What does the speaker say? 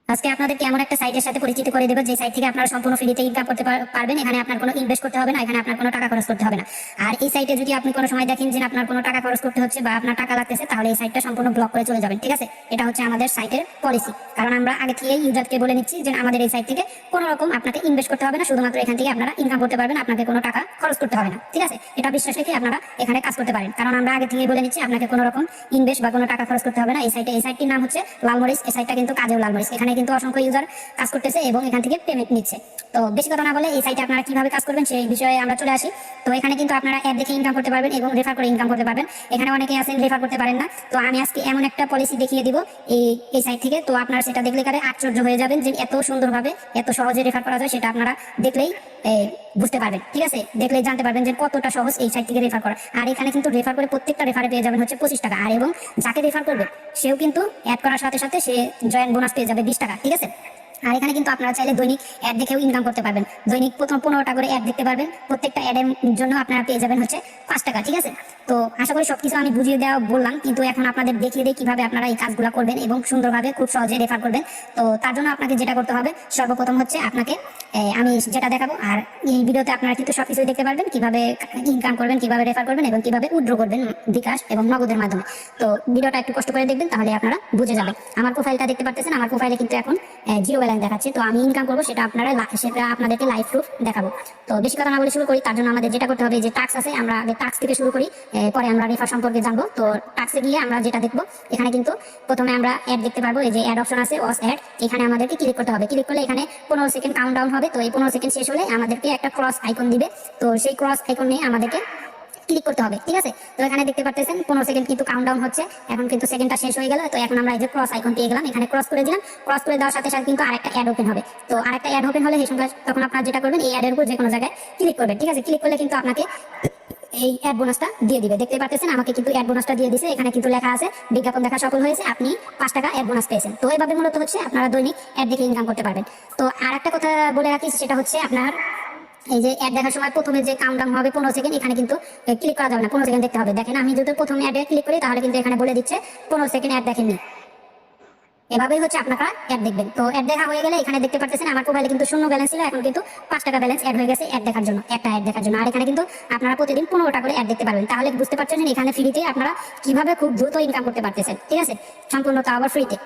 আজকে আপনাদেরকে এমন একটা সাইটের সাথে পরিচিত করে দেবো যে সাইট থেকে আপনারা সম্পূর্ণ ফ্রিতে ইনকাম করতে পারবেন। এখানে আপনার কোনো ইনভেস্ট করতে হবে না, এখানে আপনার কোনো টাকা খরচ করতে হবে না। আর এই সাইটে যদি আপনি কোনো সময় দেখেন যে আপনার কোনো টাকা খরচ করতে হচ্ছে বা আপনার টাকা লাগতেছে, তাহলে এই সাইটটা সম্পূর্ণ ব্লক করে চলে যাবেন। ঠিক আছে, এটা হচ্ছে আমাদের সাইটের পলিসি। কারণ আমরা আগে থেকেই ইউজারকে বলে নিচ্ছি যে আমাদের এই সাইট থেকে কোনো রকম আপনাকে ইনভেস্ট করতে হবে না, শুধুমাত্র এখান থেকে আপনারা ইনকাম করতে পারবেন, আপনাকে কোনো টাকা খরচ করতে হবে না। ঠিক আছে, এটা বিশ্বাস রেখে আপনারা এখানে কাজ করতে পারেন। কারণ আমরা আগে থেকেই বলে নিচ্ছি আপনাকে কোনো রকম ইনভেস্ট বা কোনো টাকা খরচ করতে হবে না। এই সাইটটির নাম হচ্ছে লালমরিচ। এই সাইটটা কিন্তু কাজেও লালমরিচ। এখানে কিন্তু অসংখ্য ইউজার কাজ করতেছে এবং এখান থেকে পেমেন্ট নিচ্ছে। তো বেশি কথা না বলে এই সাইটে আপনারা কিভাবে কাজ করবেন সেই বিষয়ে আমরা চলে আসি। তো এখানে কিন্তু আপনারা অ্যাড দেখে ইনকাম করতে পারবেন এবং রেফার করে ইনকাম করতে পারবেন। এখানে অনেকে আছেন রেফার করতে পারেন না, তো আমি আজকে এমন একটা পলিসি দেখিয়ে দিব এই সাইট থেকে। তো আপনারা সেটা দেখলে কারে আশ্চর্য হয়ে যাবেন যে এত সুন্দরভাবে এত সহজে রেফার করা যায়। সেটা আপনারা দেখলেই বুঝতে পারবেন। ঠিক আছে, দেখলেই জানতে পারবেন যে কতটা সহজ এই সাইট থেকে রেফার করা। আর এখানে কিন্তু রেফার করে প্রত্যেকটা রেফারে পেয়ে যাবেন হচ্ছে 25 টাকা। আর এবং যাকে রেফার করবে সেও কিন্তু অ্যাড করার সাথে সাথে সে জয়েন্ট বোনাস পেয়ে যাবে 20 টাকা। ঠিক আছে, আর এখানে কিন্তু আপনারা চাইলে দৈনিক অ্যাড দেখেও ইনকাম করতে পারবেন। দৈনিক প্রথম 15টা করে অ্যাড দেখতে পারবেন। প্রত্যেকটা অ্যাডের জন্য আপনারা পেয়ে যাবেন হচ্ছে 5 টাকা। ঠিক আছে, তো আশা করি সবকিছু আমি বুঝিয়ে দেওয়া বললাম, কিন্তু এখন আপনাদের দেখিয়ে দিই কিভাবে আপনারা এই কাজগুলো করবেন এবং সুন্দরভাবে খুব সহজে রেফার করবেন। তো তার জন্য আপনাকে যেটা করতে হবে, সর্বপ্রথম হচ্ছে আপনাকে আমি যেটা দেখাবো, আর এই ভিডিওতে আপনারা কিন্তু সবকিছু দেখতে পারবেন, কিভাবে ইনকাম করবেন, কিভাবে রেফার করবেন এবং কিভাবে উইথড্র করবেন বিকাশ এবং নগদের মাধ্যমে। তো ভিডিওটা একটু কষ্ট করে দেখবেন, তাহলে আপনারা বুঝে যাবেন। আমার প্রোফাইলটা দেখতে পাচ্ছেন, আমার প্রোফাইলে কিন্তু এখন 0 ব্যালেন্স দেখাচ্ছে। তো আমি ইনকাম করবো সেটা আপনাদেরকে লাইভ প্রুফ দেখাবো। তো বেশি কথা না বলে শুরু করি। তার জন্য আমাদের যেটা করতে হবে, যে টাস্ক আছে, আমরা আগে টাস্ক থেকে শুরু করি, পরে আমরা রেফার সম্পর্কে জানবো। তো টাস্কে গিয়ে আমরা যেটা দেখবো, এখানে কিন্তু প্রথমে আমরা অ্যাড দেখতে পারবো। এই যে অ্যাড অপশন আছে, ওয়াচ অ্যাড, এখানে আমাদেরকে ক্লিক করতে হবে। ক্লিক করলে এখানে 15 সেকেন্ড কাউন্টডাউন হবে। তো এই 15 সেকেন্ড শেষ হলে আমাদেরকে একটা ক্রস আইকন দিবে। তো সেই ক্রস আইকন নিয়ে আমাদেরকে ক্লিক করতে হবে। ঠিক আছে, তো এখানে দেখতে পাচ্ছেন 15 সেকেন্ড কিন্তু কাউন্টডাউন হচ্ছে। এখন কিন্তু সেকেন্ডটা শেষ হয়ে গেল। তো এখন আমরা এই যে ক্রস আইকন পেয়ে গেলাম, এখানে ক্রস করে দিলাম। ক্রস করে দেওয়ার সাথে সাথে কিন্তু আরেকটা অ্যাড ওপেন হবে। তো আরেকটা অ্যাড ওপেন হলে এই সঙ্গে তখন আপনারা যেটা করবেন, এই অ্যাডের উপর যে কোনো জায়গায় ক্লিক করবেন। ঠিক আছে, ক্লিক করলে কিন্তু আপনাকে এই অ্যাড বোনাসটা দিয়ে দিবে। দেখতে পাচ্ছেন আমাকে কিন্তু অ্যাড বোনাসটা দিয়ে দিছে। এখানে কিন্তু লেখা আছে বিজ্ঞাপন দেখা সফল হয়েছে, আপনি 5 টাকা অ্যাড বোনাস পেয়েছেন। তো এইভাবে মূলত হচ্ছে আপনারা দৈনিক অ্যাড দেখে ইনকাম করতে পারবেন। তো আর একটা কথা বলে রাখি, সেটা হচ্ছে আপনার এই যে অ্যাড দেখার সময় প্রথমে যে কাউন্টডাউন হবে 15 সেকেন্ড, এখানে কিন্তু ক্লিক করা যাবে না, 15 সেকেন্ড দেখতে হবে। দেখেন আমি যদি প্রথমে অ্যাডে ক্লিক করি, তাহলে কিন্তু এখানে বলে দিচ্ছে 15 সেকেন্ড অ্যাড দেখেননি। এভাবেই হচ্ছে আপনারা অ্যাড দেখবেন। তো অ্যাড দেখা হয়ে গেলে এখানে দেখতে পাচ্ছেন আমার প্রোফাইলে কিন্তু 0 ব্যালেন্স ছিল, এখন কিন্তু 5 টাকা ব্যালেন্স অ্যাড হয়ে গেছে অ্যাড দেখার জন্য, একটা অ্যাড দেখার জন্য। আর এখানে কিন্তু আপনারা প্রতিদিন 15টা করে অ্যাড দেখতে পারবেন। তাহলে বুঝতে পারছেন এখানে ফ্রিতে আপনারা কিভাবে খুব দ্রুত ইনকাম করতে পারতেছেন। ঠিক আছে, সম্পূর্ণ তা আবার ফ্রিতে।